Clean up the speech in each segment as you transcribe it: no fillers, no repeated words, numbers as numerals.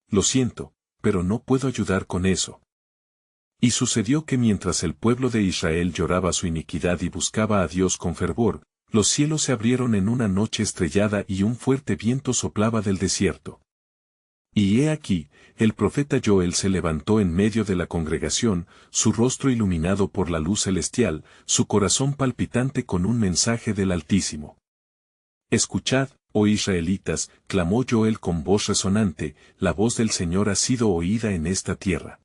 lo siento, pero no puedo ayudar con eso. Y sucedió que mientras el pueblo de Israel lloraba su iniquidad y buscaba a Dios con fervor, los cielos se abrieron en una noche estrellada y un fuerte viento soplaba del desierto. Y he aquí, el profeta Joel se levantó en medio de la congregación, su rostro iluminado por la luz celestial, su corazón palpitante con un mensaje del Altísimo. Escuchad, oh israelitas, clamó Joel con voz resonante, la voz del Señor ha sido oída en esta tierra.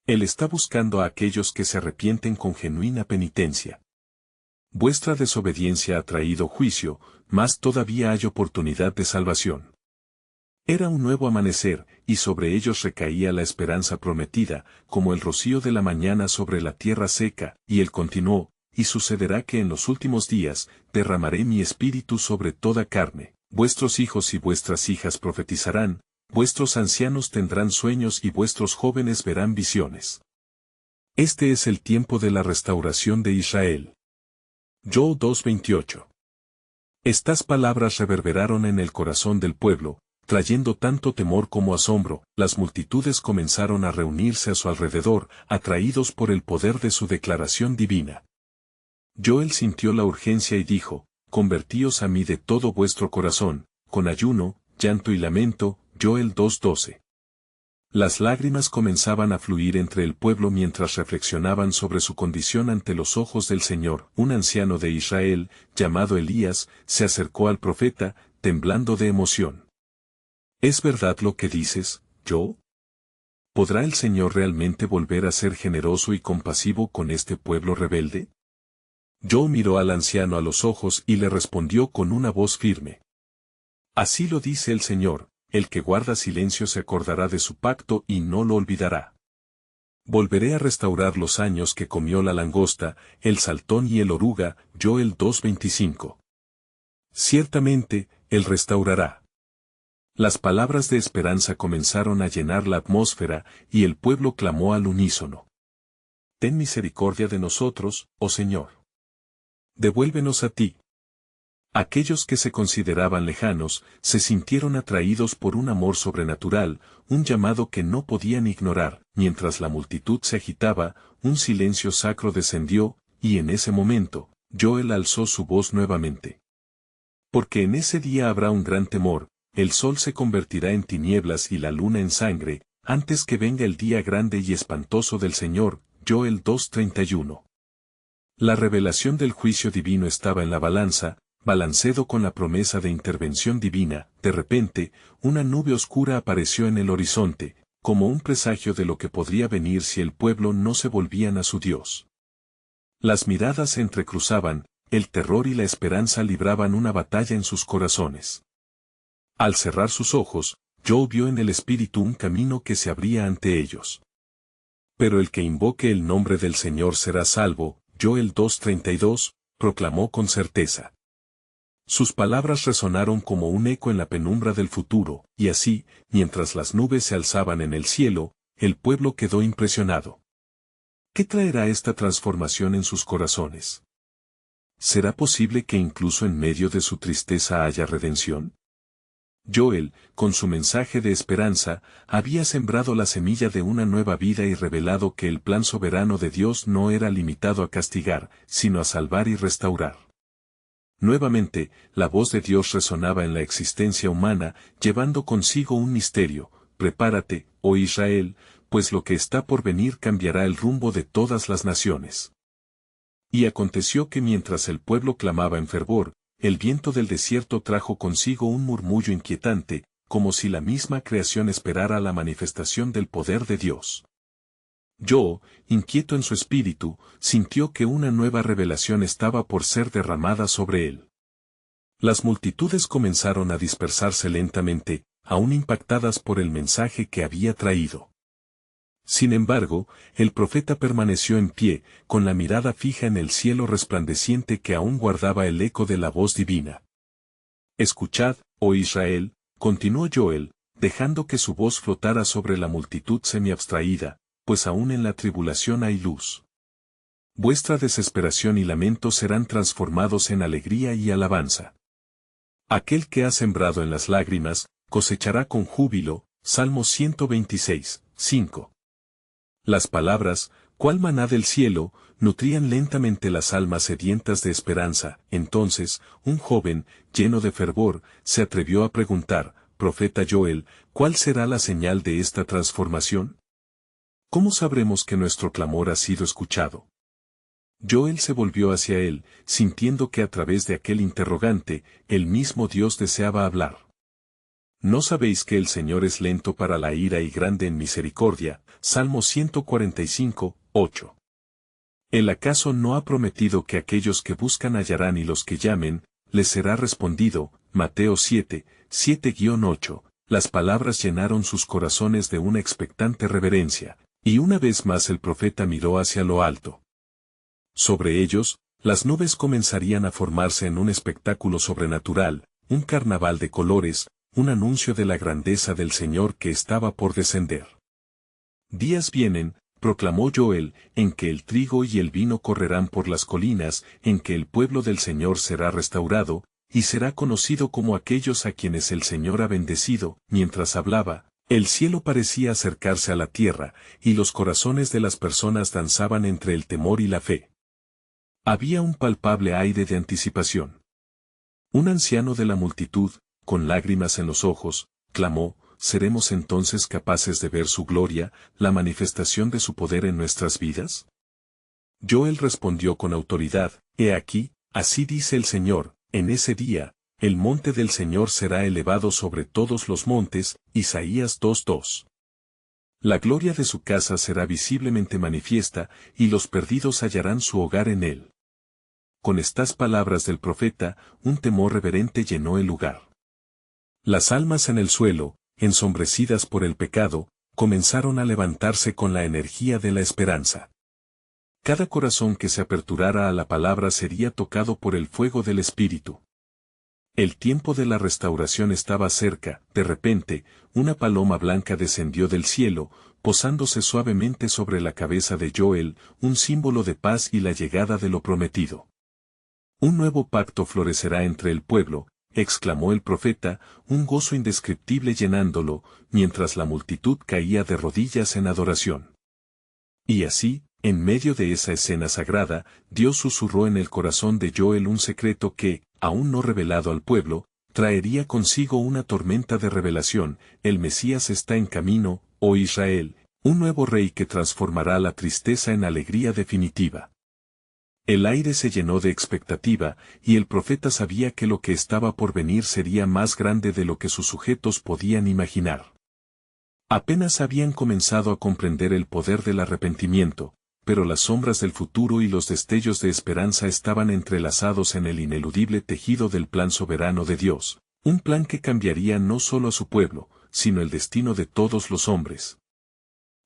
Él está buscando a aquellos que se arrepienten con genuina penitencia. Vuestra desobediencia ha traído juicio, mas todavía hay oportunidad de salvación. Era un nuevo amanecer, y sobre ellos recaía la esperanza prometida, como el rocío de la mañana sobre la tierra seca, y él continuó, y sucederá que en los últimos días, derramaré mi espíritu sobre toda carne, vuestros hijos y vuestras hijas profetizarán, vuestros ancianos tendrán sueños y vuestros jóvenes verán visiones. Este es el tiempo de la restauración de Israel. Joel 2:28. Estas palabras reverberaron en el corazón del pueblo, trayendo tanto temor como asombro, las multitudes comenzaron a reunirse a su alrededor, atraídos por el poder de su declaración divina. Joel sintió la urgencia y dijo, convertíos a mí de todo vuestro corazón, con ayuno, llanto y lamento, Joel 2:12. Las lágrimas comenzaban a fluir entre el pueblo mientras reflexionaban sobre su condición ante los ojos del Señor. Un anciano de Israel, llamado Elías, se acercó al profeta, temblando de emoción. ¿Es verdad lo que dices, yo? ¿Podrá el Señor realmente volver a ser generoso y compasivo con este pueblo rebelde? Joel miró al anciano a los ojos y le respondió con una voz firme. Así lo dice el Señor, el que guarda silencio se acordará de su pacto y no lo olvidará. Volveré a restaurar los años que comió la langosta, el saltón y el oruga, Joel 2:25. Ciertamente, Él restaurará. Las palabras de esperanza comenzaron a llenar la atmósfera, y el pueblo clamó al unísono. Ten misericordia de nosotros, oh Señor. Devuélvenos a ti. Aquellos que se consideraban lejanos, se sintieron atraídos por un amor sobrenatural, un llamado que no podían ignorar. Mientras la multitud se agitaba, un silencio sacro descendió, y en ese momento, Joel alzó su voz nuevamente. Porque en ese día habrá un gran temor, el sol se convertirá en tinieblas y la luna en sangre, antes que venga el día grande y espantoso del Señor, Joel 2:31. La revelación del juicio divino estaba en la balanza, balanceado con la promesa de intervención divina. De repente, una nube oscura apareció en el horizonte, como un presagio de lo que podría venir si el pueblo no se volvían a su Dios. Las miradas se entrecruzaban, el terror y la esperanza libraban una batalla en sus corazones. Al cerrar sus ojos, Joel vio en el Espíritu un camino que se abría ante ellos. Pero el que invoque el nombre del Señor será salvo, Joel 2:32, proclamó con certeza. Sus palabras resonaron como un eco en la penumbra del futuro, y así, mientras las nubes se alzaban en el cielo, el pueblo quedó impresionado. ¿Qué traerá esta transformación en sus corazones? ¿Será posible que incluso en medio de su tristeza haya redención? Joel, con su mensaje de esperanza, había sembrado la semilla de una nueva vida y revelado que el plan soberano de Dios no era limitado a castigar, sino a salvar y restaurar. Nuevamente, la voz de Dios resonaba en la existencia humana, llevando consigo un misterio: prepárate, oh Israel, pues lo que está por venir cambiará el rumbo de todas las naciones. Y aconteció que mientras el pueblo clamaba en fervor, el viento del desierto trajo consigo un murmullo inquietante, como si la misma creación esperara la manifestación del poder de Dios. Joel, inquieto en su espíritu, sintió que una nueva revelación estaba por ser derramada sobre él. Las multitudes comenzaron a dispersarse lentamente, aún impactadas por el mensaje que había traído. Sin embargo, el profeta permaneció en pie, con la mirada fija en el cielo resplandeciente que aún guardaba el eco de la voz divina. Escuchad, oh Israel, continuó Joel, dejando que su voz flotara sobre la multitud semi-abstraída, pues aún en la tribulación hay luz. Vuestra desesperación y lamento serán transformados en alegría y alabanza. Aquel que ha sembrado en las lágrimas, cosechará con júbilo, Salmo 126, 5. Las palabras, cual maná del cielo, nutrían lentamente las almas sedientas de esperanza. Entonces, un joven, lleno de fervor, se atrevió a preguntar, Profeta Joel, ¿cuál será la señal de esta transformación? ¿Cómo sabremos que nuestro clamor ha sido escuchado? Joel se volvió hacia él, sintiendo que a través de aquel interrogante, el mismo Dios deseaba hablar. ¿No sabéis que el Señor es lento para la ira y grande en misericordia? Salmo 145, 8. ¿Él acaso no ha prometido que aquellos que buscan hallarán y los que llamen, les será respondido? Mateo 7, 7-8. Las palabras llenaron sus corazones de una expectante reverencia, y una vez más el profeta miró hacia lo alto. Sobre ellos, las nubes comenzarían a formarse en un espectáculo sobrenatural, un carnaval de colores, un anuncio de la grandeza del Señor que estaba por descender. Días vienen, proclamó Joel, en que el trigo y el vino correrán por las colinas, en que el pueblo del Señor será restaurado, y será conocido como aquellos a quienes el Señor ha bendecido. Mientras hablaba, el cielo parecía acercarse a la tierra, y los corazones de las personas danzaban entre el temor y la fe. Había un palpable aire de anticipación. Un anciano de la multitud, con lágrimas en los ojos, clamó, ¿seremos entonces capaces de ver su gloria, la manifestación de su poder en nuestras vidas? Joel respondió con autoridad, He aquí, así dice el Señor, en ese día, el monte del Señor será elevado sobre todos los montes. Isaías 2:2. La gloria de su casa será visiblemente manifiesta, y los perdidos hallarán su hogar en él. Con estas palabras del profeta, un temor reverente llenó el lugar. Las almas en el suelo, ensombrecidas por el pecado, comenzaron a levantarse con la energía de la esperanza. Cada corazón que se aperturara a la palabra sería tocado por el fuego del Espíritu. El tiempo de la restauración estaba cerca. De repente, una paloma blanca descendió del cielo, posándose suavemente sobre la cabeza de Joel, un símbolo de paz y la llegada de lo prometido. Un nuevo pacto florecerá entre el pueblo, exclamó el profeta, un gozo indescriptible llenándolo, mientras la multitud caía de rodillas en adoración. Y así, en medio de esa escena sagrada, Dios susurró en el corazón de Joel un secreto que, aún no revelado al pueblo, traería consigo una tormenta de revelación. El Mesías está en camino, oh Israel, un nuevo rey que transformará la tristeza en alegría definitiva. El aire se llenó de expectativa, y el profeta sabía que lo que estaba por venir sería más grande de lo que sus sujetos podían imaginar. Apenas habían comenzado a comprender el poder del arrepentimiento, pero las sombras del futuro y los destellos de esperanza estaban entrelazados en el ineludible tejido del plan soberano de Dios, un plan que cambiaría no solo a su pueblo, sino el destino de todos los hombres.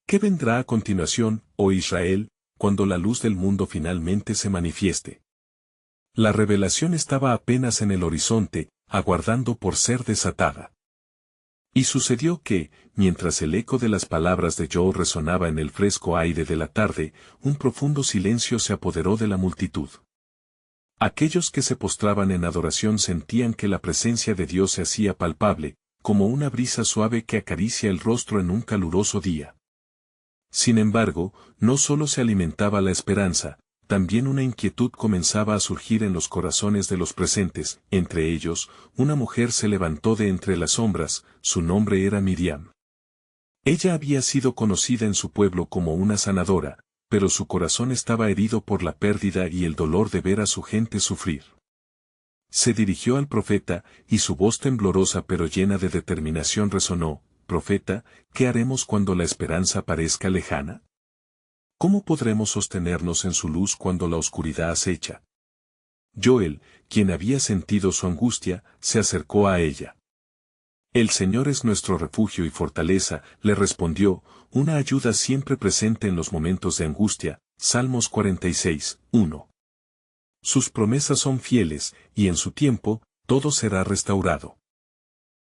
¿Qué vendrá a continuación, oh Israel, cuando la luz del mundo finalmente se manifieste? La revelación estaba apenas en el horizonte, aguardando por ser desatada. Y sucedió que, mientras el eco de las palabras de Joel resonaba en el fresco aire de la tarde, un profundo silencio se apoderó de la multitud. Aquellos que se postraban en adoración sentían que la presencia de Dios se hacía palpable, como una brisa suave que acaricia el rostro en un caluroso día. Sin embargo, no solo se alimentaba la esperanza, también una inquietud comenzaba a surgir en los corazones de los presentes. Entre ellos, una mujer se levantó de entre las sombras, su nombre era Miriam. Ella había sido conocida en su pueblo como una sanadora, pero su corazón estaba herido por la pérdida y el dolor de ver a su gente sufrir. Se dirigió al profeta, y su voz temblorosa pero llena de determinación resonó, Profeta, ¿qué haremos cuando la esperanza parezca lejana? ¿Cómo podremos sostenernos en su luz cuando la oscuridad acecha? Joel, quien había sentido su angustia, se acercó a ella. El Señor es nuestro refugio y fortaleza, le respondió, una ayuda siempre presente en los momentos de angustia. Salmos 46, 1. Sus promesas son fieles, y en su tiempo, todo será restaurado.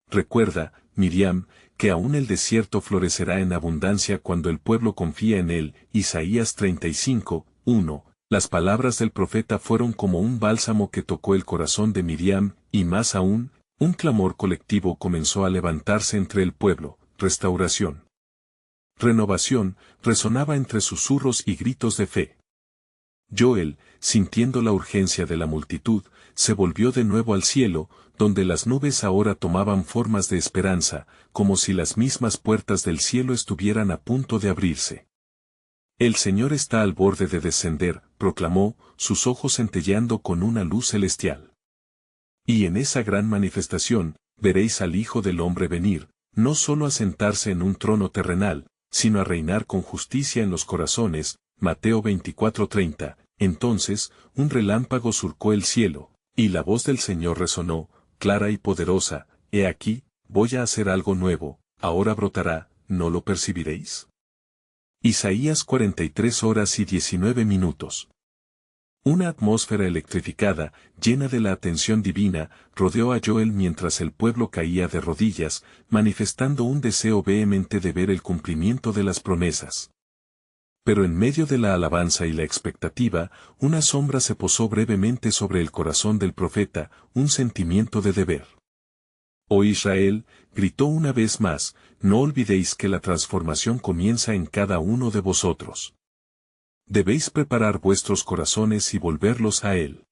Recuerda, Miriam, que aún el desierto florecerá en abundancia cuando el pueblo confía en él. Isaías 35, 1. Las palabras del profeta fueron como un bálsamo que tocó el corazón de Miriam, y más aún, un clamor colectivo comenzó a levantarse entre el pueblo. restauración. Renovación, resonaba entre susurros y gritos de fe. Joel, sintiendo la urgencia de la multitud, se volvió de nuevo al cielo, donde las nubes ahora tomaban formas de esperanza, como si las mismas puertas del cielo estuvieran a punto de abrirse. El Señor está al borde de descender, proclamó, sus ojos centelleando con una luz celestial. Y en esa gran manifestación, veréis al Hijo del Hombre venir, no solo a sentarse en un trono terrenal, sino a reinar con justicia en los corazones. Mateo 24:30. Entonces, un relámpago surcó el cielo, y la voz del Señor resonó, clara y poderosa: He aquí, voy a hacer algo nuevo, ahora brotará, ¿no lo percibiréis? Isaías 43:19. Una atmósfera electrificada, llena de la atención divina, rodeó a Joel mientras el pueblo caía de rodillas, manifestando un deseo vehemente de ver el cumplimiento de las promesas. Pero en medio de la alabanza y la expectativa, una sombra se posó brevemente sobre el corazón del profeta, un sentimiento de deber. «Oh Israel», gritó una vez más, «no olvidéis que la transformación comienza en cada uno de vosotros. Debéis preparar vuestros corazones y volverlos a Él».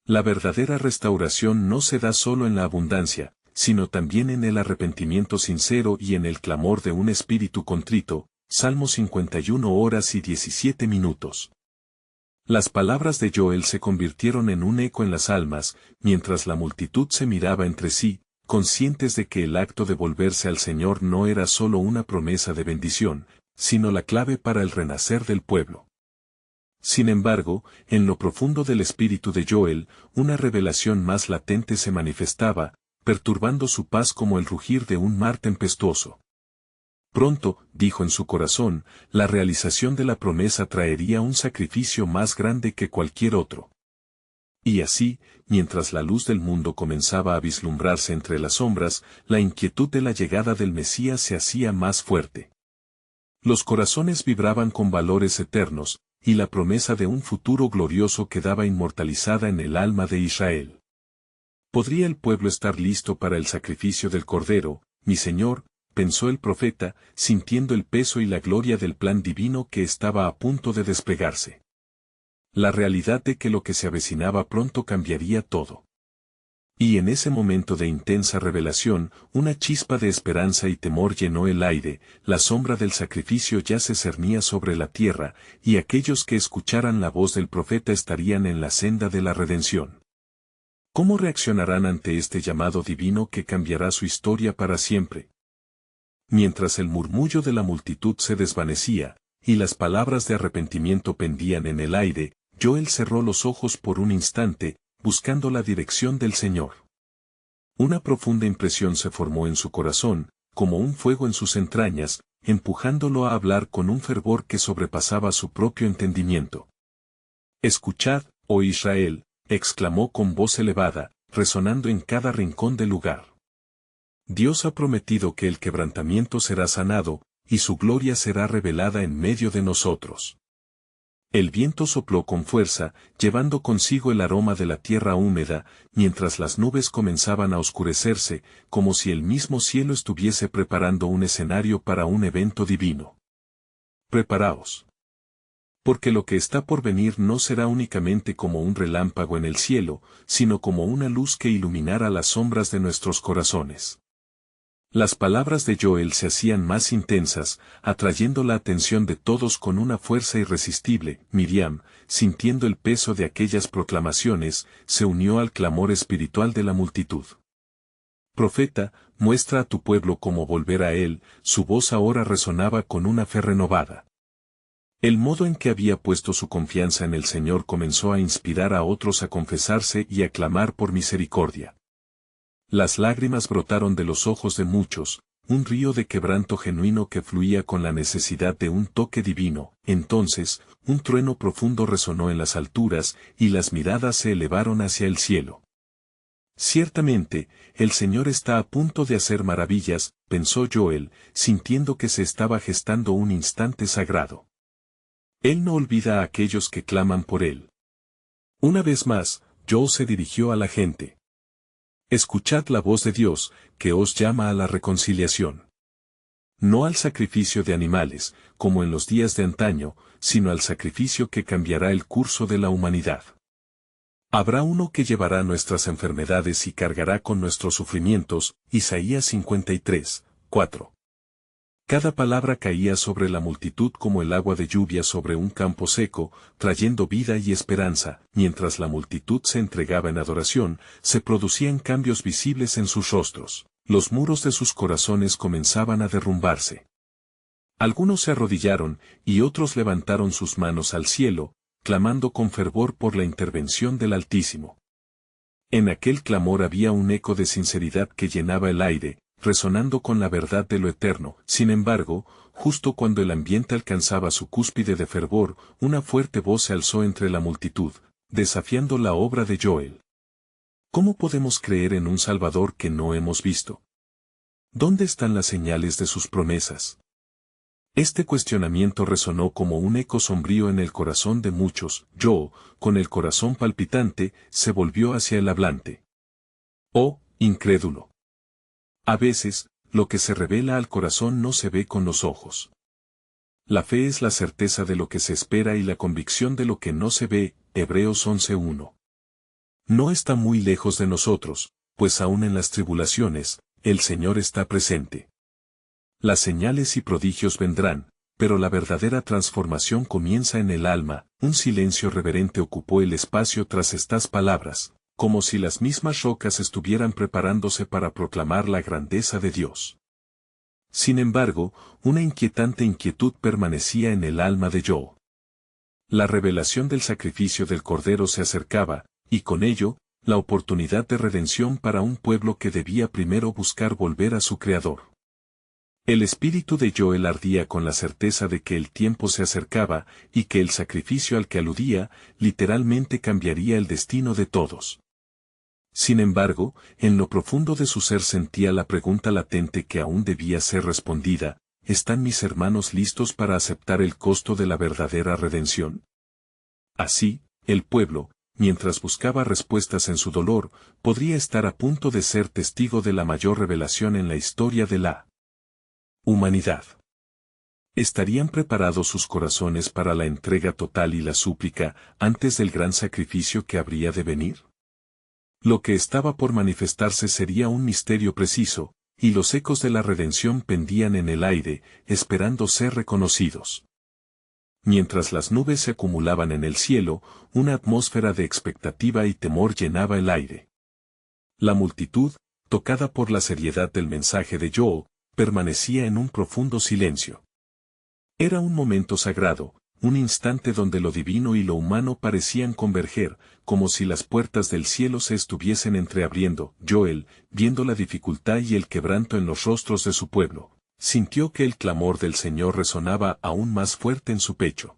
La verdadera restauración no se da solo en la abundancia, sino también en el arrepentimiento sincero y en el clamor de un espíritu contrito. Salmo 51:17. Las palabras de Joel se convirtieron en un eco en las almas, mientras la multitud se miraba entre sí, conscientes de que el acto de volverse al Señor no era solo una promesa de bendición, sino la clave para el renacer del pueblo. Sin embargo, en lo profundo del espíritu de Joel, una revelación más latente se manifestaba, perturbando su paz como el rugir de un mar tempestuoso. Pronto, dijo en su corazón, la realización de la promesa traería un sacrificio más grande que cualquier otro. Y así, mientras la luz del mundo comenzaba a vislumbrarse entre las sombras, la inquietud de la llegada del Mesías se hacía más fuerte. Los corazones vibraban con valores eternos, y la promesa de un futuro glorioso quedaba inmortalizada en el alma de Israel. ¿Podría el pueblo estar listo para el sacrificio del Cordero, mi Señor?, pensó el profeta, sintiendo el peso y la gloria del plan divino que estaba a punto de desplegarse. La realidad de que lo que se avecinaba pronto cambiaría todo. Y en ese momento de intensa revelación, una chispa de esperanza y temor llenó el aire, la sombra del sacrificio ya se cernía sobre la tierra, y aquellos que escucharan la voz del profeta estarían en la senda de la redención. ¿Cómo reaccionarán ante este llamado divino que cambiará su historia para siempre? Mientras el murmullo de la multitud se desvanecía, y las palabras de arrepentimiento pendían en el aire, Joel cerró los ojos por un instante, buscando la dirección del Señor. Una profunda impresión se formó en su corazón, como un fuego en sus entrañas, empujándolo a hablar con un fervor que sobrepasaba su propio entendimiento. «Escuchad, oh Israel», exclamó con voz elevada, resonando en cada rincón del lugar. Dios ha prometido que el quebrantamiento será sanado, y su gloria será revelada en medio de nosotros. El viento sopló con fuerza, llevando consigo el aroma de la tierra húmeda, mientras las nubes comenzaban a oscurecerse, como si el mismo cielo estuviese preparando un escenario para un evento divino. Preparaos. Porque lo que está por venir no será únicamente como un relámpago en el cielo, sino como una luz que iluminará las sombras de nuestros corazones. Las palabras de Joel se hacían más intensas, atrayendo la atención de todos con una fuerza irresistible. Miriam, sintiendo el peso de aquellas proclamaciones, se unió al clamor espiritual de la multitud. «Profeta, muestra a tu pueblo cómo volver a él», su voz ahora resonaba con una fe renovada. El modo en que había puesto su confianza en el Señor comenzó a inspirar a otros a confesarse y a clamar por misericordia. Las lágrimas brotaron de los ojos de muchos, un río de quebranto genuino que fluía con la necesidad de un toque divino. Entonces, un trueno profundo resonó en las alturas, y las miradas se elevaron hacia el cielo. «Ciertamente, el Señor está a punto de hacer maravillas», pensó Joel, sintiendo que se estaba gestando un instante sagrado. Él no olvida a aquellos que claman por él. Una vez más, Joel se dirigió a la gente. «Escuchad la voz de Dios, que os llama a la reconciliación. No al sacrificio de animales, como en los días de antaño, sino al sacrificio que cambiará el curso de la humanidad. Habrá uno que llevará nuestras enfermedades y cargará con nuestros sufrimientos, Isaías 53, 4. Cada palabra caía sobre la multitud como el agua de lluvia sobre un campo seco, trayendo vida y esperanza. Mientras la multitud se entregaba en adoración, se producían cambios visibles en sus rostros. Los muros de sus corazones comenzaban a derrumbarse. Algunos se arrodillaron, y otros levantaron sus manos al cielo, clamando con fervor por la intervención del Altísimo. En aquel clamor había un eco de sinceridad que llenaba el aire, resonando con la verdad de lo eterno. Sin embargo, justo cuando el ambiente alcanzaba su cúspide de fervor, una fuerte voz se alzó entre la multitud, desafiando la obra de Joel. ¿Cómo podemos creer en un Salvador que no hemos visto? ¿Dónde están las señales de sus promesas? Este cuestionamiento resonó como un eco sombrío en el corazón de muchos. Joe, con el corazón palpitante, se volvió hacia el hablante. Oh, incrédulo. A veces, lo que se revela al corazón no se ve con los ojos. La fe es la certeza de lo que se espera y la convicción de lo que no se ve, Hebreos 11:1. No está muy lejos de nosotros, pues aún en las tribulaciones, el Señor está presente. Las señales y prodigios vendrán, pero la verdadera transformación comienza en el alma. Un silencio reverente ocupó el espacio tras estas palabras, como si las mismas rocas estuvieran preparándose para proclamar la grandeza de Dios. Sin embargo, una inquietante inquietud permanecía en el alma de Joe. La revelación del sacrificio del Cordero se acercaba, y con ello, la oportunidad de redención para un pueblo que debía primero buscar volver a su Creador. El espíritu de Joel ardía con la certeza de que el tiempo se acercaba, y que el sacrificio al que aludía, literalmente cambiaría el destino de todos. Sin embargo, en lo profundo de su ser sentía la pregunta latente que aún debía ser respondida: ¿están mis hermanos listos para aceptar el costo de la verdadera redención? Así, el pueblo, mientras buscaba respuestas en su dolor, podría estar a punto de ser testigo de la mayor revelación en la historia de la humanidad. ¿Estarían preparados sus corazones para la entrega total y la súplica antes del gran sacrificio que habría de venir? Lo que estaba por manifestarse sería un misterio preciso, y los ecos de la redención pendían en el aire, esperando ser reconocidos. Mientras las nubes se acumulaban en el cielo, una atmósfera de expectativa y temor llenaba el aire. La multitud, tocada por la seriedad del mensaje de Joel, permanecía en un profundo silencio. Era un momento sagrado, un instante donde lo divino y lo humano parecían converger, como si las puertas del cielo se estuviesen entreabriendo. Joel, viendo la dificultad y el quebranto en los rostros de su pueblo, sintió que el clamor del Señor resonaba aún más fuerte en su pecho.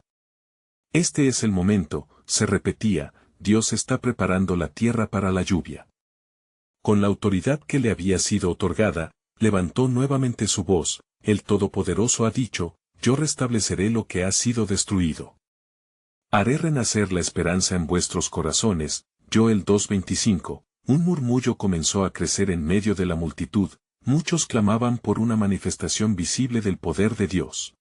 Este es el momento, se repetía, Dios está preparando la tierra para la lluvia. Con la autoridad que le había sido otorgada, levantó nuevamente su voz: el Todopoderoso ha dicho, yo restableceré lo que ha sido destruido. Haré renacer la esperanza en vuestros corazones. Joel 2:25. Un murmullo comenzó a crecer en medio de la multitud, muchos clamaban por una manifestación visible del poder de Dios.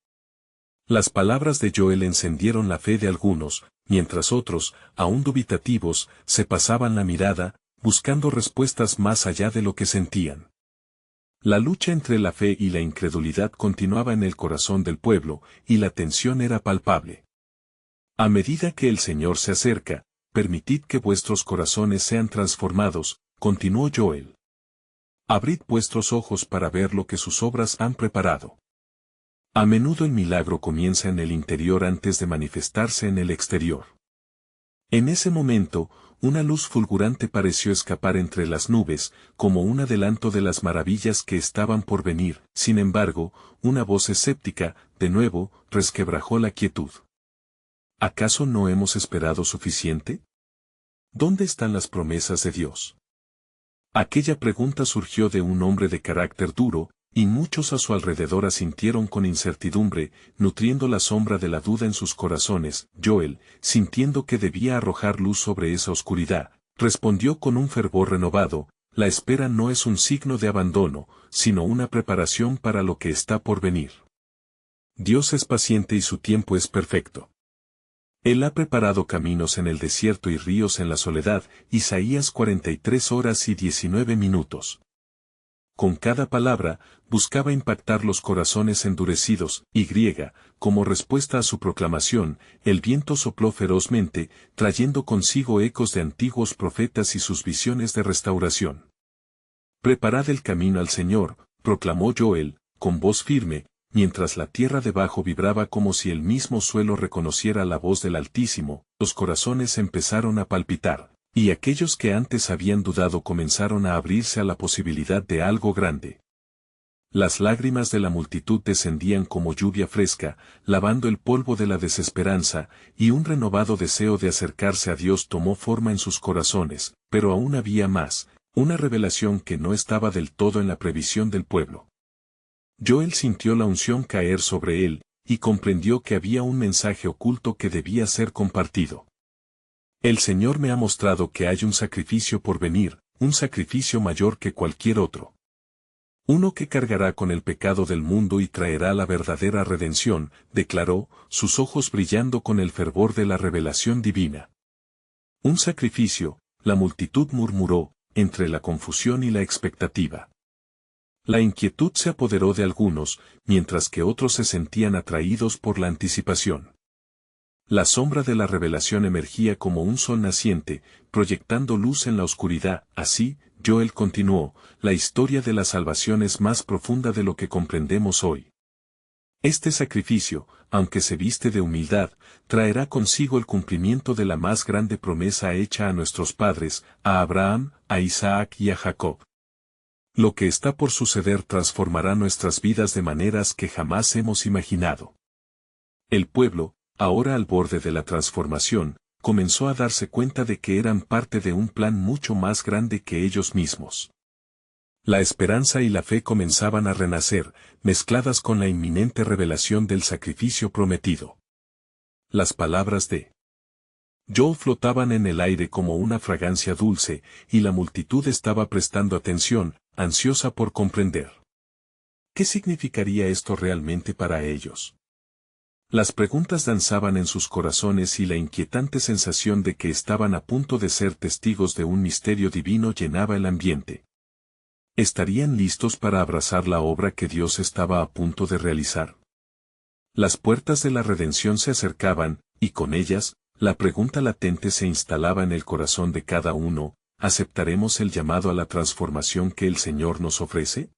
Las palabras de Joel encendieron la fe de algunos, mientras otros, aún dubitativos, se pasaban la mirada, buscando respuestas más allá de lo que sentían. La lucha entre la fe y la incredulidad continuaba en el corazón del pueblo, y la tensión era palpable. A medida que el Señor se acerca, permitid que vuestros corazones sean transformados, continuó Joel. Abrid vuestros ojos para ver lo que sus obras han preparado. A menudo el milagro comienza en el interior antes de manifestarse en el exterior. En ese momento, una luz fulgurante pareció escapar entre las nubes, como un adelanto de las maravillas que estaban por venir. Sin embargo, una voz escéptica, de nuevo, resquebrajó la quietud. ¿Acaso no hemos esperado suficiente? ¿Dónde están las promesas de Dios? Aquella pregunta surgió de un hombre de carácter duro, y muchos a su alrededor asintieron con incertidumbre, nutriendo la sombra de la duda en sus corazones. Joel, sintiendo que debía arrojar luz sobre esa oscuridad, respondió con un fervor renovado: La espera no es un signo de abandono, sino una preparación para lo que está por venir. Dios es paciente y su tiempo es perfecto. Él ha preparado caminos en el desierto y ríos en la soledad, Isaías 43 horas y 19 minutos. Con cada palabra, buscaba impactar los corazones endurecidos, y como respuesta a su proclamación, el viento sopló ferozmente, trayendo consigo ecos de antiguos profetas y sus visiones de restauración. Preparad el camino al Señor, proclamó Joel, con voz firme, mientras la tierra debajo vibraba como si el mismo suelo reconociera la voz del Altísimo, los corazones empezaron a palpitar. Y aquellos que antes habían dudado comenzaron a abrirse a la posibilidad de algo grande. Las lágrimas de la multitud descendían como lluvia fresca, lavando el polvo de la desesperanza, y un renovado deseo de acercarse a Dios tomó forma en sus corazones, pero aún había más, una revelación que no estaba del todo en la previsión del pueblo. Joel sintió la unción caer sobre él, y comprendió que había un mensaje oculto que debía ser compartido. El Señor me ha mostrado que hay un sacrificio por venir, un sacrificio mayor que cualquier otro. Uno que cargará con el pecado del mundo y traerá la verdadera redención, declaró, sus ojos brillando con el fervor de la revelación divina. Un sacrificio, la multitud murmuró, entre la confusión y la expectativa. La inquietud se apoderó de algunos, mientras que otros se sentían atraídos por la anticipación. La sombra de la revelación emergía como un sol naciente, proyectando luz en la oscuridad. Así, Joel continuó, la historia de la salvación es más profunda de lo que comprendemos hoy. Este sacrificio, aunque se viste de humildad, traerá consigo el cumplimiento de la más grande promesa hecha a nuestros padres, a Abraham, a Isaac y a Jacob. Lo que está por suceder transformará nuestras vidas de maneras que jamás hemos imaginado. El pueblo, ahora al borde de la transformación, comenzó a darse cuenta de que eran parte de un plan mucho más grande que ellos mismos. La esperanza y la fe comenzaban a renacer, mezcladas con la inminente revelación del sacrificio prometido. Las palabras de Joel flotaban en el aire como una fragancia dulce, y la multitud estaba prestando atención, ansiosa por comprender. ¿Qué significaría esto realmente para ellos? Las preguntas danzaban en sus corazones y la inquietante sensación de que estaban a punto de ser testigos de un misterio divino llenaba el ambiente. ¿Estarían listos para abrazar la obra que Dios estaba a punto de realizar? Las puertas de la redención se acercaban, y con ellas, la pregunta latente se instalaba en el corazón de cada uno: ¿aceptaremos el llamado a la transformación que el Señor nos ofrece?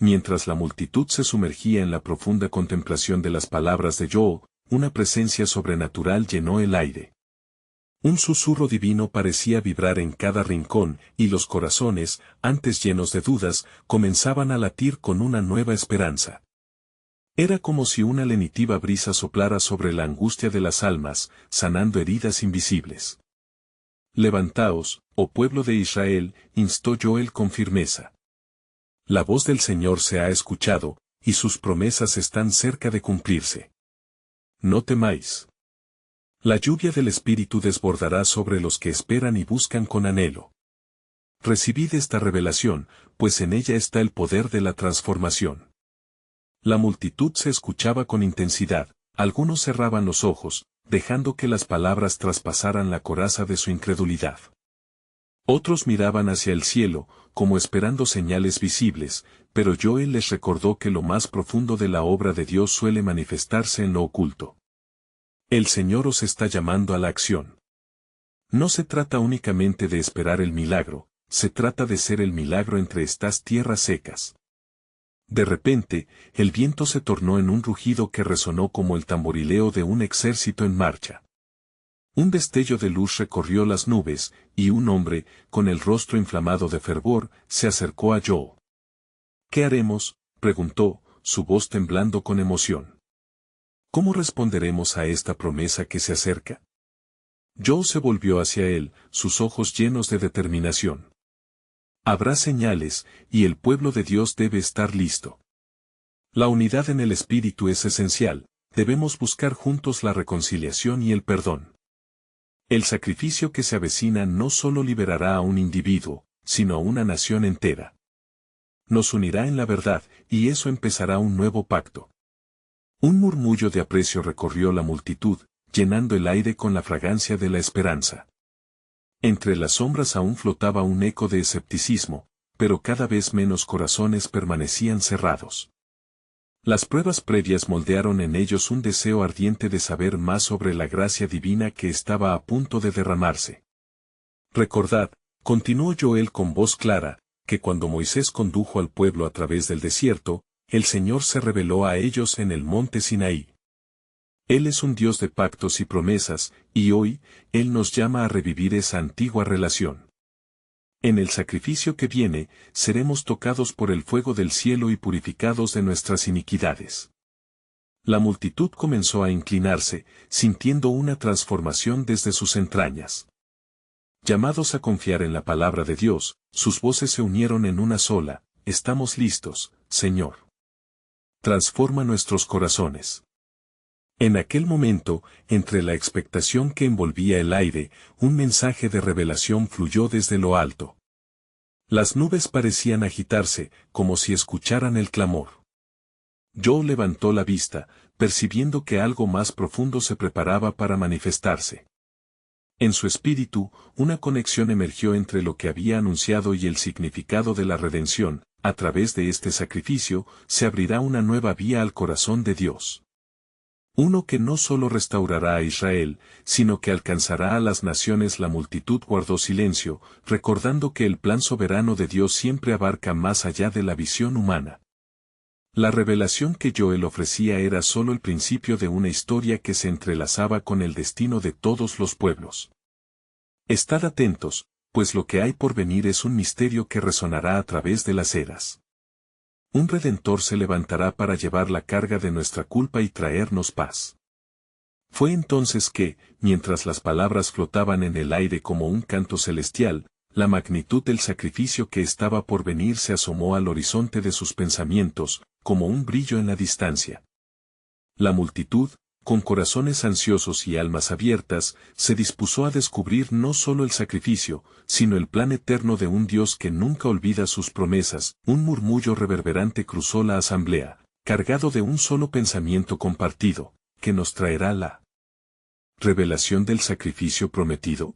Mientras la multitud se sumergía en la profunda contemplación de las palabras de Joel, una presencia sobrenatural llenó el aire. Un susurro divino parecía vibrar en cada rincón, y los corazones, antes llenos de dudas, comenzaban a latir con una nueva esperanza. Era como si una lenitiva brisa soplara sobre la angustia de las almas, sanando heridas invisibles. Levantaos, oh pueblo de Israel, instó Joel con firmeza. La voz del Señor se ha escuchado, y sus promesas están cerca de cumplirse. No temáis. La lluvia del Espíritu desbordará sobre los que esperan y buscan con anhelo. Recibid esta revelación, pues en ella está el poder de la transformación. La multitud se escuchaba con intensidad, algunos cerraban los ojos, dejando que las palabras traspasaran la coraza de su incredulidad. Otros miraban hacia el cielo, como esperando señales visibles, pero Joel les recordó que lo más profundo de la obra de Dios suele manifestarse en lo oculto. El Señor os está llamando a la acción. No se trata únicamente de esperar el milagro, se trata de ser el milagro entre estas tierras secas. De repente, el viento se tornó en un rugido que resonó como el tamborileo de un ejército en marcha. Un destello de luz recorrió las nubes, y un hombre, con el rostro inflamado de fervor, se acercó a Joel. ¿Qué haremos?, preguntó, su voz temblando con emoción. ¿Cómo responderemos a esta promesa que se acerca? Joel se volvió hacia él, sus ojos llenos de determinación. Habrá señales, y el pueblo de Dios debe estar listo. La unidad en el espíritu es esencial, debemos buscar juntos la reconciliación y el perdón. El sacrificio que se avecina no solo liberará a un individuo, sino a una nación entera. Nos unirá en la verdad, y eso empezará un nuevo pacto. Un murmullo de aprecio recorrió la multitud, llenando el aire con la fragancia de la esperanza. Entre las sombras aún flotaba un eco de escepticismo, pero cada vez menos corazones permanecían cerrados. Las pruebas previas moldearon en ellos un deseo ardiente de saber más sobre la gracia divina que estaba a punto de derramarse. Recordad, continuó Joel con voz clara, que cuando Moisés condujo al pueblo a través del desierto, el Señor se reveló a ellos en el monte Sinaí. Él es un Dios de pactos y promesas, y hoy, Él nos llama a revivir esa antigua relación. En el sacrificio que viene, seremos tocados por el fuego del cielo y purificados de nuestras iniquidades. La multitud comenzó a inclinarse, sintiendo una transformación desde sus entrañas. Llamados a confiar en la palabra de Dios, sus voces se unieron en una sola: estamos listos, Señor. Transforma nuestros corazones. En aquel momento, entre la expectación que envolvía el aire, un mensaje de revelación fluyó desde lo alto. Las nubes parecían agitarse, como si escucharan el clamor. Joe levantó la vista, percibiendo que algo más profundo se preparaba para manifestarse. En su espíritu, una conexión emergió entre lo que había anunciado y el significado de la redención. A través de este sacrificio, se abrirá una nueva vía al corazón de Dios. Uno que no solo restaurará a Israel, sino que alcanzará a las naciones. La multitud guardó silencio, recordando que el plan soberano de Dios siempre abarca más allá de la visión humana. La revelación que Joel ofrecía era solo el principio de una historia que se entrelazaba con el destino de todos los pueblos. Estad atentos, pues lo que hay por venir es un misterio que resonará a través de las eras. Un Redentor se levantará para llevar la carga de nuestra culpa y traernos paz. Fue entonces que, mientras las palabras flotaban en el aire como un canto celestial, la magnitud del sacrificio que estaba por venir se asomó al horizonte de sus pensamientos, como un brillo en la distancia. La multitud, con corazones ansiosos y almas abiertas, se dispuso a descubrir no solo el sacrificio, sino el plan eterno de un Dios que nunca olvida sus promesas. Un murmullo reverberante cruzó la asamblea, cargado de un solo pensamiento compartido, que nos traerá la revelación del sacrificio prometido.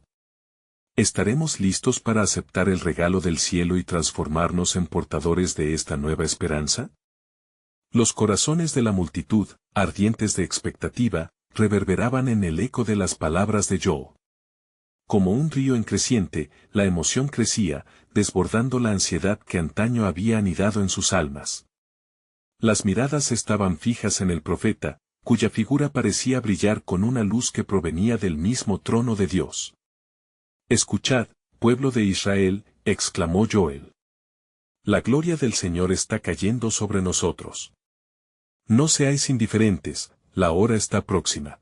¿Estaremos listos para aceptar el regalo del cielo y transformarnos en portadores de esta nueva esperanza? Los corazones de la multitud, ardientes de expectativa, reverberaban en el eco de las palabras de Joe. Como un río en creciente, la emoción crecía, desbordando la ansiedad que antaño había anidado en sus almas. Las miradas estaban fijas en el profeta, cuya figura parecía brillar con una luz que provenía del mismo trono de Dios. «Escuchad, pueblo de Israel», exclamó Joel. «La gloria del Señor está cayendo sobre nosotros. No seáis indiferentes, la hora está próxima.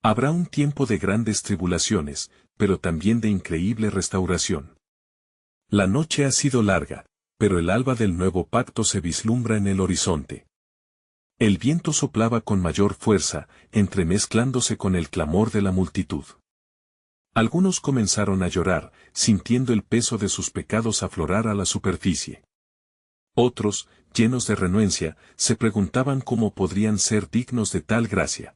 Habrá un tiempo de grandes tribulaciones, pero también de increíble restauración. La noche ha sido larga, pero el alba del nuevo pacto se vislumbra en el horizonte». El viento soplaba con mayor fuerza, entremezclándose con el clamor de la multitud. Algunos comenzaron a llorar, sintiendo el peso de sus pecados aflorar a la superficie. Otros, llenos de renuencia, se preguntaban cómo podrían ser dignos de tal gracia.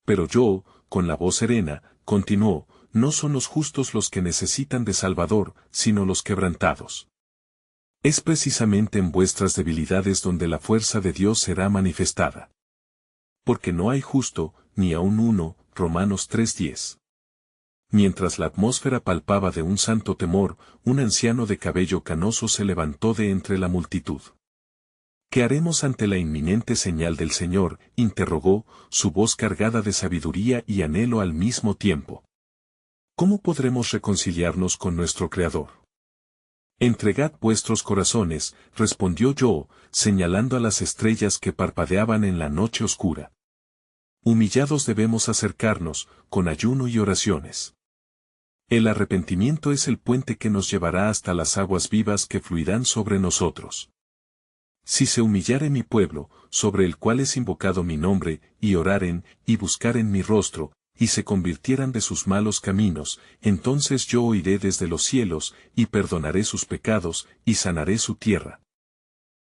Pero yo, con la voz serena, continuó: no son los justos los que necesitan de Salvador, sino los quebrantados. Es precisamente en vuestras debilidades donde la fuerza de Dios será manifestada. Porque no hay justo, ni aun uno, Romanos 3:10. Mientras la atmósfera palpaba de un santo temor, un anciano de cabello canoso se levantó de entre la multitud. ¿Qué haremos ante la inminente señal del Señor?, interrogó, su voz cargada de sabiduría y anhelo al mismo tiempo. ¿Cómo podremos reconciliarnos con nuestro Creador? Entregad vuestros corazones, respondió Joe, señalando a las estrellas que parpadeaban en la noche oscura. Humillados debemos acercarnos, con ayuno y oraciones. El arrepentimiento es el puente que nos llevará hasta las aguas vivas que fluirán sobre nosotros. Si se humillare mi pueblo, sobre el cual es invocado mi nombre, y oraren, y buscaren mi rostro, y se convirtieran de sus malos caminos, entonces yo oiré desde los cielos, y perdonaré sus pecados, y sanaré su tierra.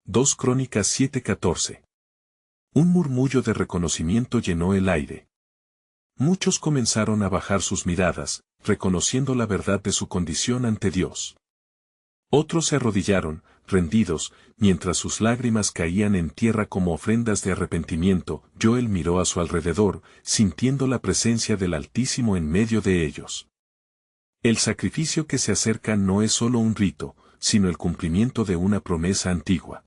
2 Crónicas 7:14. Un murmullo de reconocimiento llenó el aire. Muchos comenzaron a bajar sus miradas, reconociendo la verdad de su condición ante Dios. Otros se arrodillaron, rendidos, mientras sus lágrimas caían en tierra como ofrendas de arrepentimiento. Joel miró a su alrededor, sintiendo la presencia del Altísimo en medio de ellos. El sacrificio que se acerca no es solo un rito, sino el cumplimiento de una promesa antigua.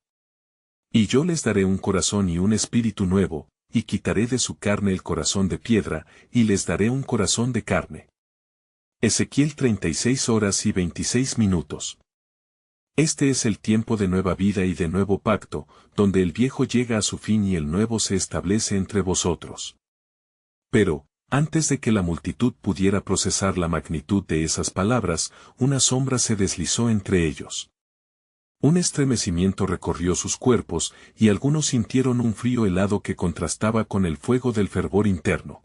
Y yo les daré un corazón y un espíritu nuevo, y quitaré de su carne el corazón de piedra, y les daré un corazón de carne. Ezequiel 36 horas y 26 minutos. Este es el tiempo de nueva vida y de nuevo pacto, donde el viejo llega a su fin y el nuevo se establece entre vosotros. Pero, antes de que la multitud pudiera procesar la magnitud de esas palabras, una sombra se deslizó entre ellos. Un estremecimiento recorrió sus cuerpos, y algunos sintieron un frío helado que contrastaba con el fuego del fervor interno.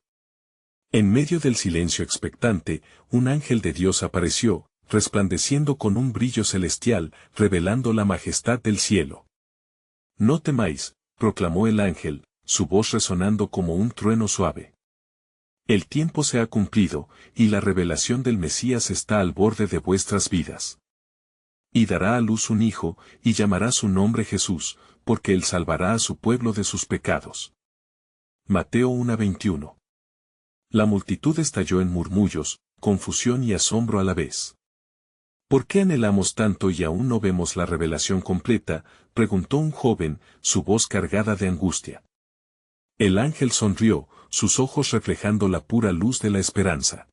En medio del silencio expectante, un ángel de Dios apareció, resplandeciendo con un brillo celestial, revelando la majestad del cielo. No temáis, proclamó el ángel, su voz resonando como un trueno suave. El tiempo se ha cumplido, y la revelación del Mesías está al borde de vuestras vidas. Y dará a luz un hijo, y llamará su nombre Jesús, porque él salvará a su pueblo de sus pecados. Mateo 1:21. La multitud estalló en murmullos, confusión y asombro a la vez. ¿Por qué anhelamos tanto y aún no vemos la revelación completa?, preguntó un joven, su voz cargada de angustia. El ángel sonrió, sus ojos reflejando la pura luz de la esperanza.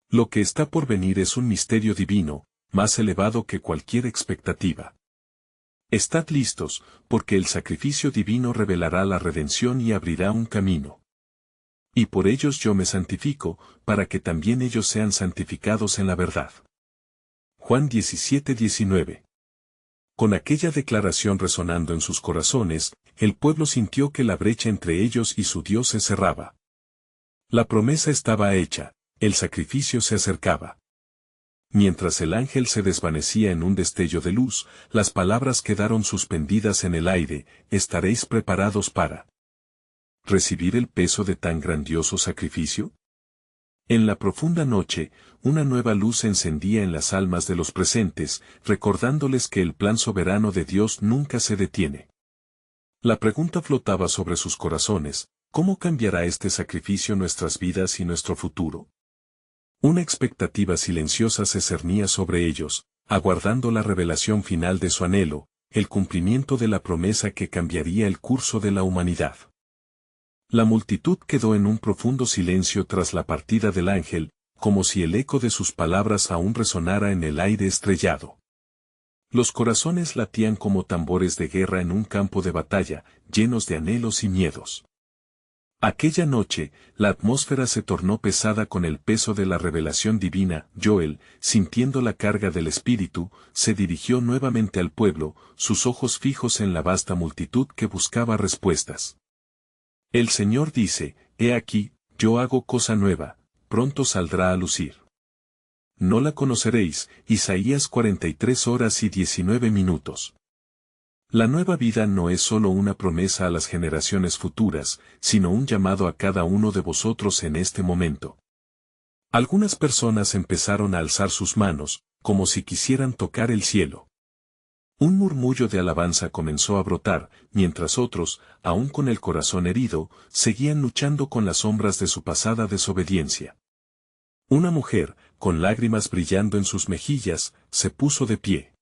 Lo que está por venir es un misterio divino, más elevado que cualquier expectativa. Estad listos, porque el sacrificio divino revelará la redención y abrirá un camino. Y por ellos yo me santifico, para que también ellos sean santificados en la verdad. Juan 17:19. Con aquella declaración resonando en sus corazones, el pueblo sintió que la brecha entre ellos y su Dios se cerraba. La promesa estaba hecha, el sacrificio se acercaba. Mientras el ángel se desvanecía en un destello de luz, las palabras quedaron suspendidas en el aire: ¿estaréis preparados para recibir el peso de tan grandioso sacrificio? En la profunda noche, una nueva luz se encendía en las almas de los presentes, recordándoles que el plan soberano de Dios nunca se detiene. La pregunta flotaba sobre sus corazones: ¿cómo cambiará este sacrificio nuestras vidas y nuestro futuro? Una expectativa silenciosa se cernía sobre ellos, aguardando la revelación final de su anhelo, el cumplimiento de la promesa que cambiaría el curso de la humanidad. La multitud quedó en un profundo silencio tras la partida del ángel, como si el eco de sus palabras aún resonara en el aire estrellado. Los corazones latían como tambores de guerra en un campo de batalla, llenos de anhelos y miedos. Aquella noche, la atmósfera se tornó pesada con el peso de la revelación divina. Joel, sintiendo la carga del Espíritu, se dirigió nuevamente al pueblo, sus ojos fijos en la vasta multitud que buscaba respuestas. El Señor dice: He aquí, yo hago cosa nueva, pronto saldrá a lucir. No la conoceréis. Isaías 43 horas y 19 minutos. La nueva vida no es solo una promesa a las generaciones futuras, sino un llamado a cada uno de vosotros en este momento. Algunas personas empezaron a alzar sus manos, como si quisieran tocar el cielo. Un murmullo de alabanza comenzó a brotar, mientras otros, aún con el corazón herido, seguían luchando con las sombras de su pasada desobediencia. Una mujer, con lágrimas brillando en sus mejillas, se puso de pie.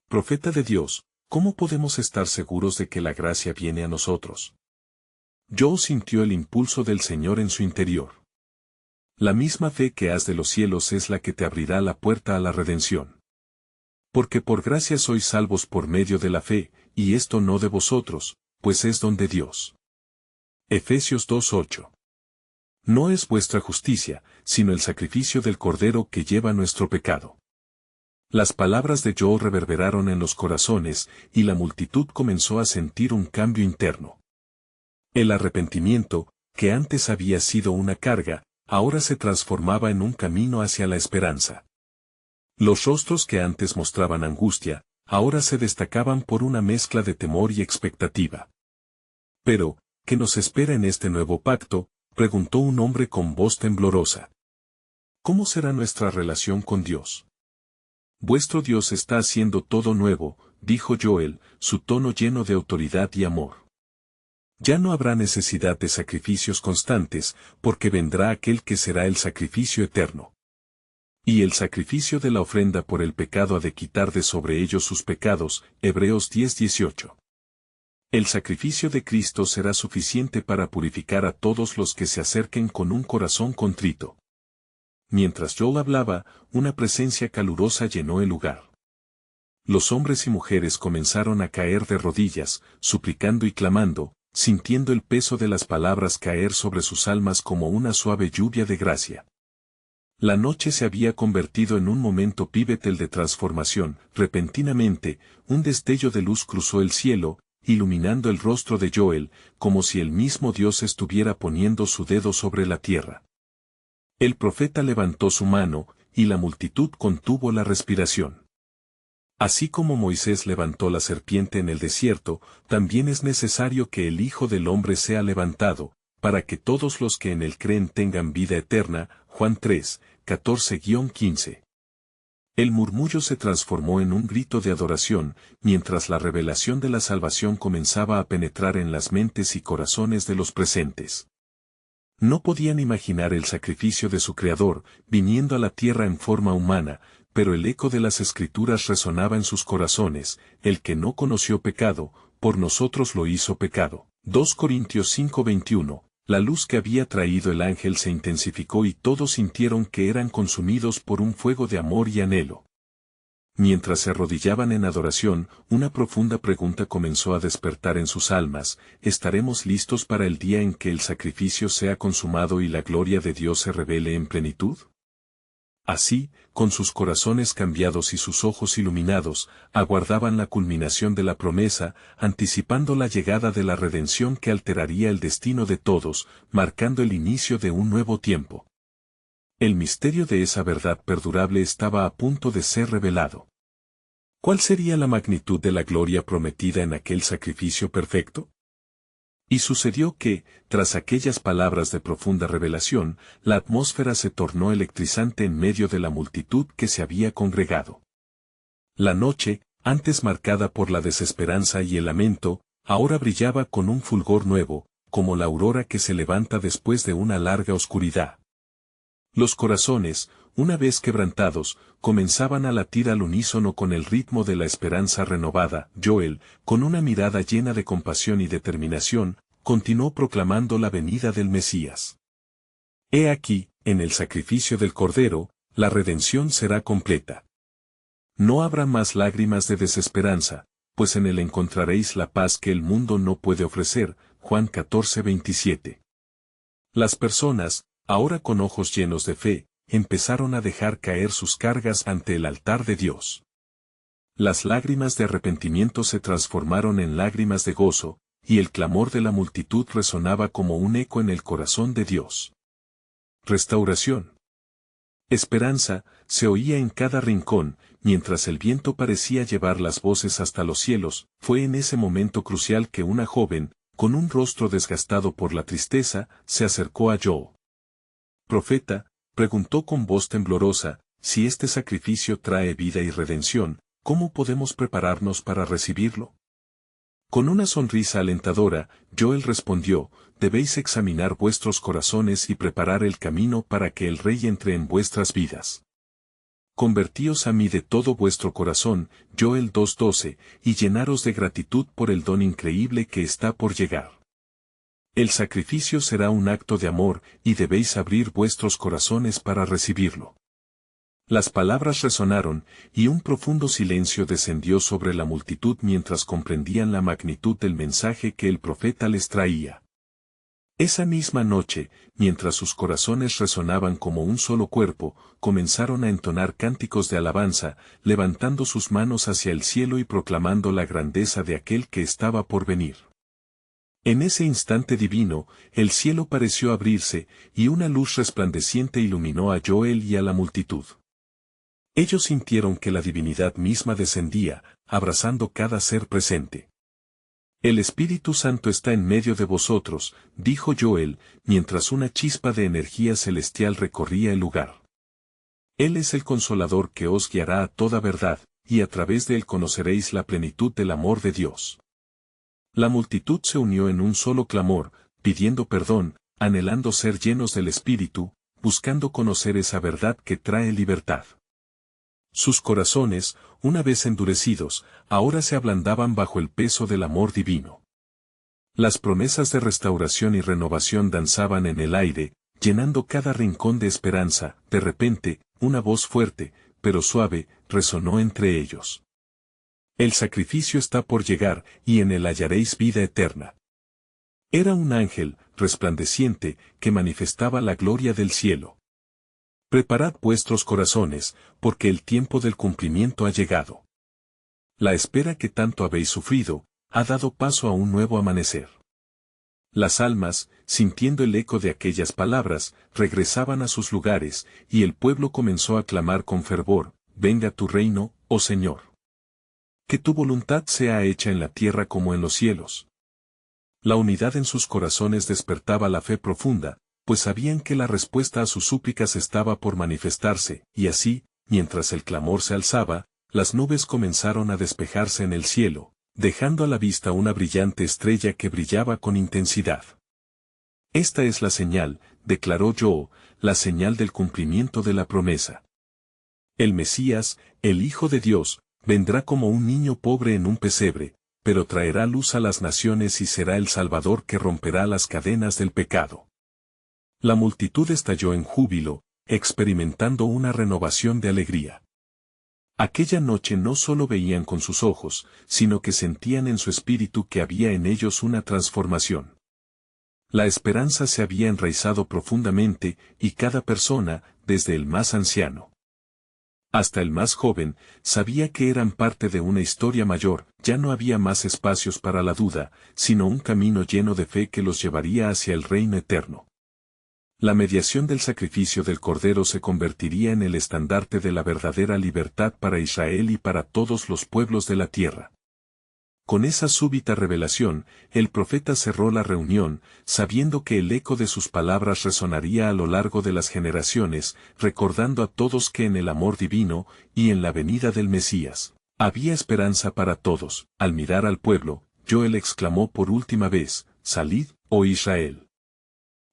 Profeta de Dios, ¿cómo podemos estar seguros de que la gracia viene a nosotros? Joe sintió el impulso del Señor en su interior. La misma fe que has de los cielos es la que te abrirá la puerta a la redención. Porque por gracia sois salvos por medio de la fe, y esto no de vosotros, pues es don de Dios. Efesios 2:8. No es vuestra justicia, sino el sacrificio del Cordero que lleva nuestro pecado. Las palabras de Joe reverberaron en los corazones, y la multitud comenzó a sentir un cambio interno. El arrepentimiento, que antes había sido una carga, ahora se transformaba en un camino hacia la esperanza. Los rostros que antes mostraban angustia, ahora se destacaban por una mezcla de temor y expectativa. Pero, ¿qué nos espera en este nuevo pacto?, preguntó un hombre con voz temblorosa. ¿Cómo será nuestra relación con Dios? Vuestro Dios está haciendo todo nuevo, dijo Joel, su tono lleno de autoridad y amor. Ya no habrá necesidad de sacrificios constantes, porque vendrá aquel que será el sacrificio eterno. Y el sacrificio de la ofrenda por el pecado ha de quitar de sobre ellos sus pecados, Hebreos 10:18. El sacrificio de Cristo será suficiente para purificar a todos los que se acerquen con un corazón contrito. Mientras Joel hablaba, una presencia calurosa llenó el lugar. Los hombres y mujeres comenzaron a caer de rodillas, suplicando y clamando, sintiendo el peso de las palabras caer sobre sus almas como una suave lluvia de gracia. La noche se había convertido en un momento pivotal de transformación. Repentinamente, un destello de luz cruzó el cielo, iluminando el rostro de Joel, como si el mismo Dios estuviera poniendo su dedo sobre la tierra. El profeta levantó su mano, y la multitud contuvo la respiración. Así como Moisés levantó la serpiente en el desierto, también es necesario que el Hijo del Hombre sea levantado, para que todos los que en él creen tengan vida eterna. Juan 3, 14-15. El murmullo se transformó en un grito de adoración, mientras la revelación de la salvación comenzaba a penetrar en las mentes y corazones de los presentes. No podían imaginar el sacrificio de su Creador, viniendo a la tierra en forma humana, pero el eco de las Escrituras resonaba en sus corazones: el que no conoció pecado, por nosotros lo hizo pecado. 2 Corintios 5:21. La luz que había traído el ángel se intensificó y todos sintieron que eran consumidos por un fuego de amor y anhelo. Mientras se arrodillaban en adoración, una profunda pregunta comenzó a despertar en sus almas: ¿estaremos listos para el día en que el sacrificio sea consumado y la gloria de Dios se revele en plenitud? Así, con sus corazones cambiados y sus ojos iluminados, aguardaban la culminación de la promesa, anticipando la llegada de la redención que alteraría el destino de todos, marcando el inicio de un nuevo tiempo. El misterio de esa verdad perdurable estaba a punto de ser revelado. ¿Cuál sería la magnitud de la gloria prometida en aquel sacrificio perfecto? Y sucedió que, tras aquellas palabras de profunda revelación, la atmósfera se tornó electrizante en medio de la multitud que se había congregado. La noche, antes marcada por la desesperanza y el lamento, ahora brillaba con un fulgor nuevo, como la aurora que se levanta después de una larga oscuridad. Los corazones, una vez quebrantados, comenzaban a latir al unísono con el ritmo de la esperanza renovada. Joel, con una mirada llena de compasión y determinación, continuó proclamando la venida del Mesías. He aquí, en el sacrificio del Cordero, la redención será completa. No habrá más lágrimas de desesperanza, pues en él encontraréis la paz que el mundo no puede ofrecer. Juan 14:27. Las personas, ahora con ojos llenos de fe, empezaron a dejar caer sus cargas ante el altar de Dios. Las lágrimas de arrepentimiento se transformaron en lágrimas de gozo, y el clamor de la multitud resonaba como un eco en el corazón de Dios. Restauración. Esperanza, se oía en cada rincón, mientras el viento parecía llevar las voces hasta los cielos. Fue en ese momento crucial que una joven, con un rostro desgastado por la tristeza, se acercó a Joel. Profeta, preguntó con voz temblorosa: si este sacrificio trae vida y redención, ¿cómo podemos prepararnos para recibirlo? Con una sonrisa alentadora, Joel respondió: debéis examinar vuestros corazones y preparar el camino para que el Rey entre en vuestras vidas. Convertíos a mí de todo vuestro corazón, Joel 2:12, y llenaros de gratitud por el don increíble que está por llegar. El sacrificio será un acto de amor, y debéis abrir vuestros corazones para recibirlo. Las palabras resonaron, y un profundo silencio descendió sobre la multitud mientras comprendían la magnitud del mensaje que el profeta les traía. Esa misma noche, mientras sus corazones resonaban como un solo cuerpo, comenzaron a entonar cánticos de alabanza, levantando sus manos hacia el cielo y proclamando la grandeza de aquel que estaba por venir. En ese instante divino, el cielo pareció abrirse, y una luz resplandeciente iluminó a Joel y a la multitud. Ellos sintieron que la divinidad misma descendía, abrazando cada ser presente. El Espíritu Santo está en medio de vosotros, dijo Joel, mientras una chispa de energía celestial recorría el lugar. Él es el Consolador que os guiará a toda verdad, y a través de él conoceréis la plenitud del amor de Dios. La multitud se unió en un solo clamor, pidiendo perdón, anhelando ser llenos del Espíritu, buscando conocer esa verdad que trae libertad. Sus corazones, una vez endurecidos, ahora se ablandaban bajo el peso del amor divino. Las promesas de restauración y renovación danzaban en el aire, llenando cada rincón de esperanza. De repente, una voz fuerte, pero suave, resonó entre ellos. El sacrificio está por llegar, y en él hallaréis vida eterna. Era un ángel, resplandeciente, que manifestaba la gloria del cielo. Preparad vuestros corazones, porque el tiempo del cumplimiento ha llegado. La espera que tanto habéis sufrido, ha dado paso a un nuevo amanecer. Las almas, sintiendo el eco de aquellas palabras, regresaban a sus lugares, y el pueblo comenzó a clamar con fervor: venga tu reino, oh Señor. Que tu voluntad sea hecha en la tierra como en los cielos. La unidad en sus corazones despertaba la fe profunda, pues sabían que la respuesta a sus súplicas estaba por manifestarse, y así, mientras el clamor se alzaba, las nubes comenzaron a despejarse en el cielo, dejando a la vista una brillante estrella que brillaba con intensidad. Esta es la señal, declaró Joel, la señal del cumplimiento de la promesa. El Mesías, el Hijo de Dios, vendrá como un niño pobre en un pesebre, pero traerá luz a las naciones y será el Salvador que romperá las cadenas del pecado. La multitud estalló en júbilo, experimentando una renovación de alegría. Aquella noche no solo veían con sus ojos, sino que sentían en su espíritu que había en ellos una transformación. La esperanza se había enraizado profundamente, y cada persona, desde el más anciano hasta el más joven, sabía que eran parte de una historia mayor. Ya no había más espacios para la duda, sino un camino lleno de fe que los llevaría hacia el reino eterno. La mediación del sacrificio del Cordero se convertiría en el estandarte de la verdadera libertad para Israel y para todos los pueblos de la tierra. Con esa súbita revelación, el profeta cerró la reunión, sabiendo que el eco de sus palabras resonaría a lo largo de las generaciones, recordando a todos que en el amor divino, y en la venida del Mesías, había esperanza para todos. Al mirar al pueblo, Joel exclamó por última vez: «Salid, oh Israel.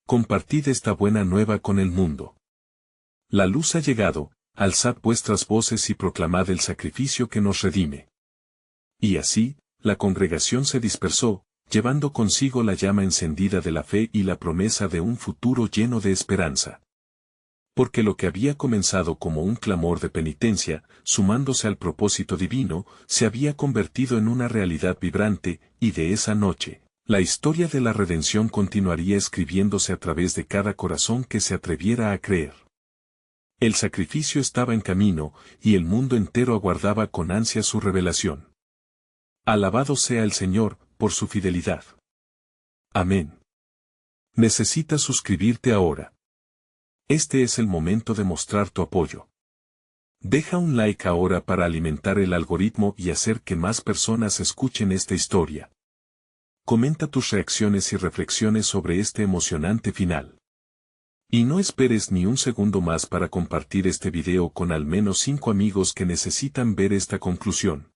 Compartid esta buena nueva con el mundo. La luz ha llegado, alzad vuestras voces y proclamad el sacrificio que nos redime». Y así, la congregación se dispersó, llevando consigo la llama encendida de la fe y la promesa de un futuro lleno de esperanza. Porque lo que había comenzado como un clamor de penitencia, sumándose al propósito divino, se había convertido en una realidad vibrante, y de esa noche, la historia de la redención continuaría escribiéndose a través de cada corazón que se atreviera a creer. El sacrificio estaba en camino, y el mundo entero aguardaba con ansia su revelación. Alabado sea el Señor, por su fidelidad. Amén. Necesitas suscribirte ahora. Este es el momento de mostrar tu apoyo. Deja un like ahora para alimentar el algoritmo y hacer que más personas escuchen esta historia. Comenta tus reacciones y reflexiones sobre este emocionante final. Y no esperes ni un segundo más para compartir este video con al menos 5 amigos que necesitan ver esta conclusión.